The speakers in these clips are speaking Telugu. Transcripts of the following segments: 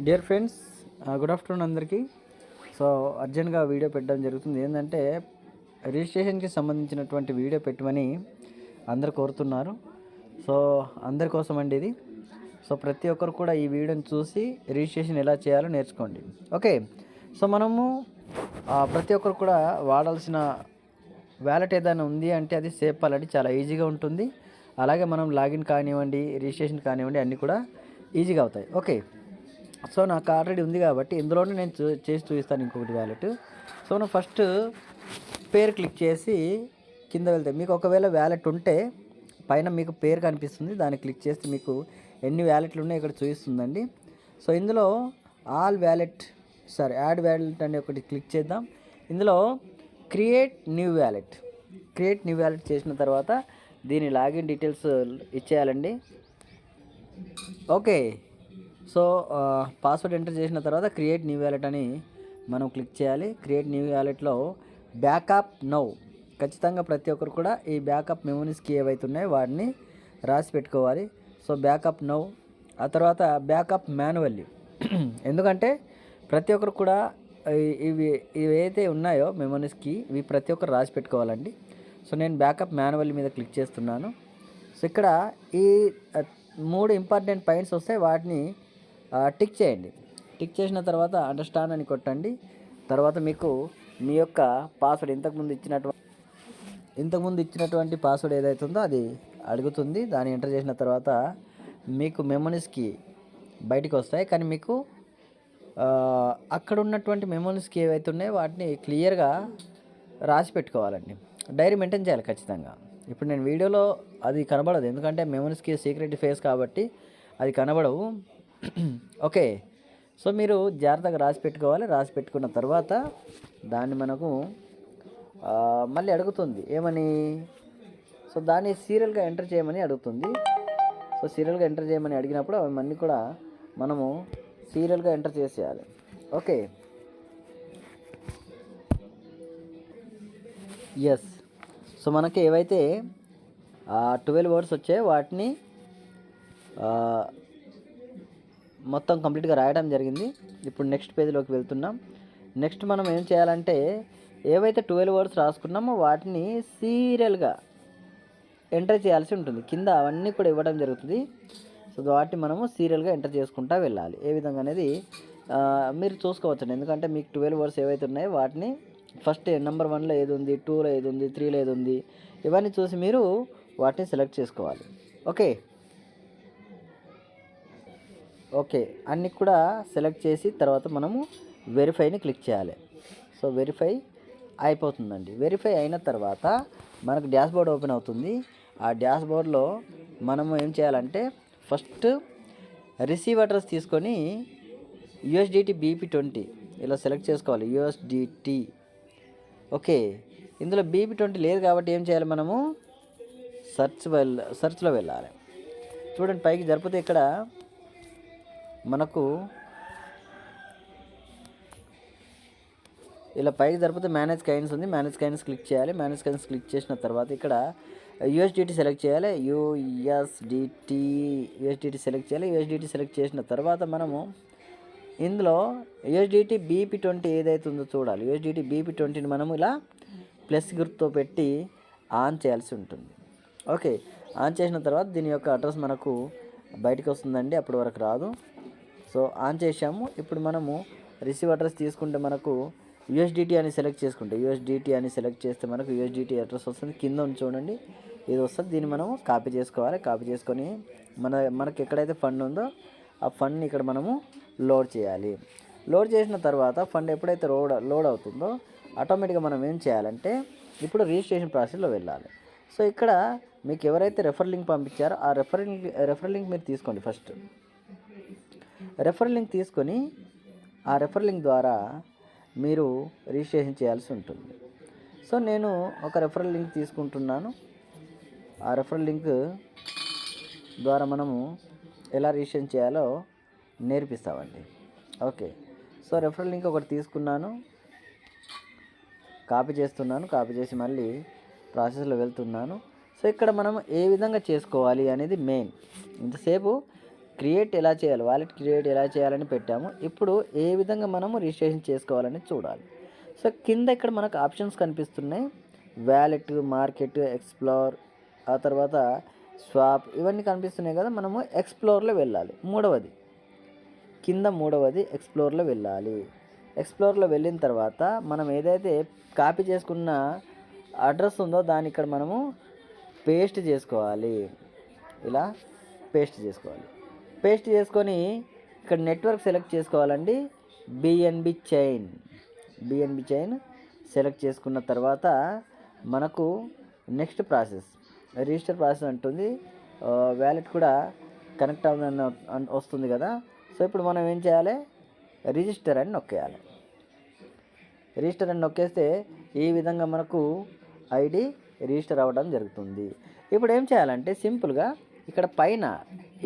డియర్ ఫ్రెండ్స్, గుడ్ ఆఫ్టర్నూన్ అందరికీ. సో అర్జెంట్గా వీడియో పెట్టడం జరుగుతుంది. ఏంటంటే రిజిస్ట్రేషన్కి సంబంధించినటువంటి వీడియో పెట్టమని అందరు కోరుతున్నారు. సో అందరి కోసం అండి ఇది. సో ప్రతి ఒక్కరు కూడా ఈ వీడియోని చూసి రిజిస్ట్రేషన్ ఎలా చేయాలో నేర్చుకోండి. ఓకే. సో మనము ప్రతి ఒక్కరు కూడా వాడాల్సిన వ్యాలెట్ ఏదైనా ఉంది అంటే అది సేఫ్ వాలెట్. చాలా ఈజీగా ఉంటుంది. అలాగే మనం లాగిన్ కానివ్వండి, రిజిస్ట్రేషన్ కానివ్వండి, అన్నీ కూడా ఈజీగా అవుతాయి. ఓకే. సో నాకు ఆల్రెడీ ఉంది కాబట్టి ఇందులోనే నేను చేసి చూపిస్తాను ఇంకొకటి వ్యాలెట్. సో నేను ఫస్ట్ పేరు క్లిక్ చేసి కింద వెళ్తే మీకు ఒకవేళ వ్యాలెట్ ఉంటే పైన మీకు పేరు కనిపిస్తుంది, దాన్ని క్లిక్ చేస్తే మీకు ఎన్ని వ్యాలెట్లు ఉన్నాయో ఇక్కడ చూపిస్తుందండి. సో ఇందులో ఆల్ వ్యాలెట్ యాడ్ వ్యాలెట్ అని ఒకటి క్లిక్ చేద్దాం. ఇందులో క్రియేట్ న్యూ వ్యాలెట్ చేసిన తర్వాత దీని లాగిన్ డీటెయిల్స్ ఇచ్చేయాలండి. ఓకే. సో పాస్వర్డ్ ఎంటర్ చేసిన తర్వాత క్రియేట్ న్యూ వ్యాలెట్ అని మనం క్లిక్ చేయాలి. క్రియేట్ న్యూ వ్యాలెట్లో బ్యాకప్ నౌ, ఖచ్చితంగా ప్రతి ఒక్కరు కూడా ఈ బ్యాకప్ మెమరీస్కి ఏవైతే ఉన్నాయో వాటిని రాసి పెట్టుకోవాలి. సో బ్యాకప్ నౌ, ఆ తర్వాత బ్యాకప్ మాన్యువల్లీ. ఎందుకంటే ప్రతి ఒక్కరు కూడా ఇవి ఏవైతే ఉన్నాయో మెమరీస్కి ఇవి ప్రతి ఒక్కరు రాసి పెట్టుకోవాలండి. సో నేను బ్యాకప్ మాన్యువల్లీ మీద క్లిక్ చేస్తున్నాను. సో ఇక్కడ ఈ 3 ఇంపార్టెంట్ పాయింట్స్ వస్తాయి, వాటిని టిక్ చేయండి. టిక్ చేసిన తర్వాత అండర్స్టాండ్ అని కొట్టండి. తర్వాత మీకు మీ యొక్క పాస్వర్డ్ ఇంతకుముందు ఇచ్చినటువంటి పాస్వర్డ్ ఏదైతే ఉందో అది అడుగుతుంది. దాన్ని ఎంటర్ చేసిన తర్వాత మీకు మెమరీస్కి బయటికి వస్తాయి, కానీ మీకు అక్కడ ఉన్నటువంటి మెమరీస్కి ఏవైతే ఉన్నాయో వాటిని క్లియర్గా రాసి పెట్టుకోవాలండి. డైరీ మెయింటైన్ చేయాలి ఖచ్చితంగా. ఇప్పుడు నేను వీడియోలో అది కనబడదు, ఎందుకంటే మెమరీస్కి సీక్రెట్ ఫేస్ కాబట్టి అది కనబడవు. ఓకే. సో మీరు జాగ్రత్తగా రాసి పెట్టుకోవాలి. రాసి పెట్టుకున్న తర్వాత దాన్ని మనకు మళ్ళీ అడుగుతుంది ఏమని. సో దాన్ని సీరియల్గా ఎంటర్ చేయమని అడుగుతుంది. సో సీరియల్గా ఎంటర్ చేయమని అడిగినప్పుడు అవన్నీ కూడా మనము సీరియల్గా ఎంటర్ చేసేయాలి. ఓకే. ఎస్. సో మనకి ఏవైతే 12 వర్డ్స్ వచ్చాయో వాటిని మొత్తం కంప్లీట్గా రాయడం జరిగింది. ఇప్పుడు నెక్స్ట్ పేజ్లోకి వెళ్తున్నాం. నెక్స్ట్ మనం ఏం చేయాలంటే ఏవైతే 12 వర్డ్స్ రాసుకున్నామో వాటిని సీరియల్గా ఎంటర్ చేయాల్సి ఉంటుంది. కింద అవన్నీ కూడా ఇవ్వడం జరుగుతుంది. సో వాటిని మనము సీరియల్గా ఎంటర్ చేసుకుంటూ వెళ్ళాలి. ఏ విధంగా అనేది మీరు చూసుకోవచ్చండి. ఎందుకంటే మీకు 12 వర్డ్స్ ఏవైతే ఉన్నాయో వాటిని ఫస్ట్ నెంబర్ 1లో ఏది ఉంది, 2లో ఏది ఉంది, 3లో ఏది ఉంది, ఇవన్నీ చూసి మీరు వాటిని సెలెక్ట్ చేసుకోవాలి. ఓకే. అన్నీ కూడా సెలెక్ట్ చేసి తర్వాత మనము వెరిఫైని క్లిక్ చేయాలి. సో వెరిఫై అయిపోతుందండి. వెరిఫై అయిన తర్వాత మనకు డాష్బోర్డ్ ఓపెన్ అవుతుంది. ఆ డాష్బోర్డ్లో మనము ఏం చేయాలంటే ఫస్ట్ రిసీవ్ అడ్రస్ తీసుకొని USDT BP20 ఇలా సెలెక్ట్ చేసుకోవాలి. USDT. ఓకే. ఇందులో BP20 లేదు కాబట్టి ఏం చేయాలి, మనము సర్చ్లో వెళ్ళాలి. చూడండి, పైకి జరిపితే ఇక్కడ మనకు ఇలా పైకి జరిపితే మేనేజ్ కాయిన్స్ ఉంది. మేనేజ్ కాయిన్స్ క్లిక్ చేయాలి. మేనేజ్ కాయిన్స్ క్లిక్ చేసిన తర్వాత ఇక్కడ USDT సెలెక్ట్ చేయాలి. USDT సెలెక్ట్ చేయాలి. USDT సెలెక్ట్ చేసిన తర్వాత మనము ఇందులో USDT BP20 ఏదైతే ఉందో చూడాలి. USDT BP20ని మనము ఇలా ప్లస్ గుర్తుతో పెట్టి ఆన్ చేయాల్సి ఉంటుంది. ఓకే. ఆన్ చేసిన తర్వాత దీని యొక్క అడ్రస్ మనకు బయటకు వస్తుందండి, అప్పటి వరకు రాదు. సో ఆన్ చేసాము. ఇప్పుడు మనము రిసీవ్ అడ్రస్ తీసుకుంటే మనకు USDT అని సెలెక్ట్ చేసుకుంటే USDT అని సెలెక్ట్ చేస్తే మనకు USDT అడ్రస్ వస్తుంది. కింద ఉంది చూడండి, ఇది వస్తుంది. దీన్ని మనము కాపీ చేసుకోవాలి. కాపీ చేసుకొని మనకి ఎక్కడైతే ఫండ్ ఉందో ఆ ఫండ్ని ఇక్కడ మనము లోడ్ చేయాలి. లోడ్ చేసిన తర్వాత ఫండ్ ఎప్పుడైతే లోడ్ అవుతుందో ఆటోమేటిక్గా మనం ఏం చేయాలంటే ఇప్పుడు రిజిస్ట్రేషన్ ప్రాసెస్లో వెళ్ళాలి. సో ఇక్కడ మీకు ఎవరైతే రెఫర్ లింక్ పంపించారో ఆ రెఫర్ లింక్ మీరు తీసుకోండి. ఫస్ట్ రెఫర్ లింక్ తీసుకొని ఆ రెఫర్ లింక్ ద్వారా మీరు రిజిస్ట్రేషన్ చేయాల్సి ఉంటుంది. సో నేను ఒక రెఫరల్ లింక్ తీసుకుంటున్నాను. ఆ రెఫరల్ లింక్ ద్వారా మనము ఎలా రిజిస్ట్రేషన్ చేయాలో నేర్పిస్తామండి. ఓకే. సో రెఫరల్ లింక్ ఒకటి తీసుకున్నాను, కాపీ చేస్తున్నాను. కాపీ చేసి మళ్ళీ ప్రాసెస్లో వెళ్తున్నాను. సో ఇక్కడ మనం ఏ విధంగా చేసుకోవాలి అనేది మెయిన్. ఇంతసేపు క్రియేట్ ఎలా చేయాలి, వాలెట్ క్రియేట్ ఎలా చేయాలని పెట్టాము. ఇప్పుడు ఏ విధంగా మనము రిజిస్ట్రేషన్ చేసుకోవాలని చూడాలి. సో కింద ఇక్కడ మనకు ఆప్షన్స్ కనిపిస్తున్నాయి. వ్యాలెట్, మార్కెట్, ఎక్స్ప్లోర్, ఆ తర్వాత స్వాప్, ఇవన్నీ కనిపిస్తున్నాయి కదా. మనము ఎక్స్ప్లోర్లో వెళ్ళాలి. మూడవది ఎక్స్ప్లోర్లో వెళ్ళాలి. ఎక్స్ప్లోర్లో వెళ్ళిన తర్వాత మనం ఏదైతే కాపీ చేసుకున్న అడ్రస్ ఉందో దాన్ని ఇక్కడ మనము పేస్ట్ చేసుకోవాలి. ఇలా పేస్ట్ చేసుకోవాలి. పేస్ట్ చేసుకొని ఇక్కడ నెట్వర్క్ సెలెక్ట్ చేసుకోవాలండి. బిఎన్బి చైన్ సెలెక్ట్ చేసుకున్న తర్వాత మనకు నెక్స్ట్ ప్రాసెస్ రిజిస్టర్ ప్రాసెస్ అంటుంది. వ్యాలెట్ కూడా కనెక్ట్ అవుతుందని వస్తుంది కదా. సో ఇప్పుడు మనం ఏం చేయాలి, రిజిస్టర్ అని నొక్కేయాలి. రిజిస్టర్ అని నొక్కేస్తే ఈ విధంగా మనకు ఐడి రిజిస్టర్ అవ్వడం జరుగుతుంది. ఇప్పుడు ఏం చేయాలంటే సింపుల్గా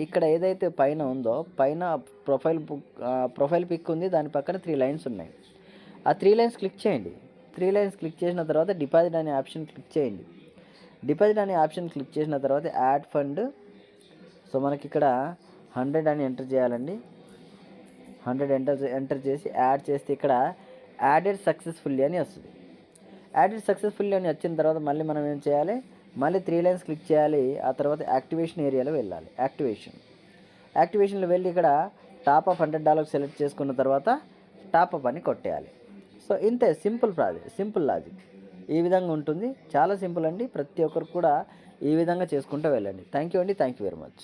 ఇక్కడ ఏదైతే పైన ఉందో, పైన ప్రొఫైల్ పిక్ ఉంది, దాని పక్కన 3 లైన్స్ ఉన్నాయి. ఆ 3 లైన్స్ క్లిక్ చేయండి. 3 లైన్స్ క్లిక్ చేసిన తర్వాత డిపాజిట్ అనే ఆప్షన్ క్లిక్ చేయండి. డిపాజిట్ అనే ఆప్షన్ క్లిక్ చేసిన తర్వాత యాడ్ ఫండ్. సో మనకి ఇక్కడ 100 అని ఎంటర్ చేయాలండి. 100 ఎంటర్ చేసి యాడ్ చేస్తే ఇక్కడ యాడెడ్ సక్సెస్ఫుల్లీ అని వస్తుంది. యాడెడ్ సక్సెస్ఫుల్లీ అని వచ్చిన తర్వాత మళ్ళీ మనం ఏం చేయాలి, మళ్ళీ 3 లైన్స్ క్లిక్ చేయాలి. ఆ తర్వాత యాక్టివేషన్ ఏరియాలో వెళ్ళాలి. యాక్టివేషన్లో వెళ్ళి ఇక్కడ టాప్ ఆఫ్ $100 సెలెక్ట్ చేసుకున్న తర్వాత టాప్ అప్ అని కొట్టేయాలి. సో ఇంతే, సింపుల్ లాజిక్. ఈ విధంగా ఉంటుంది. చాలా సింపుల్ అండి. ప్రతి ఒక్కరు కూడా ఈ విధంగా చేసుకుంటూ వెళ్ళండి. థ్యాంక్ యూ అండి. Thank you very much.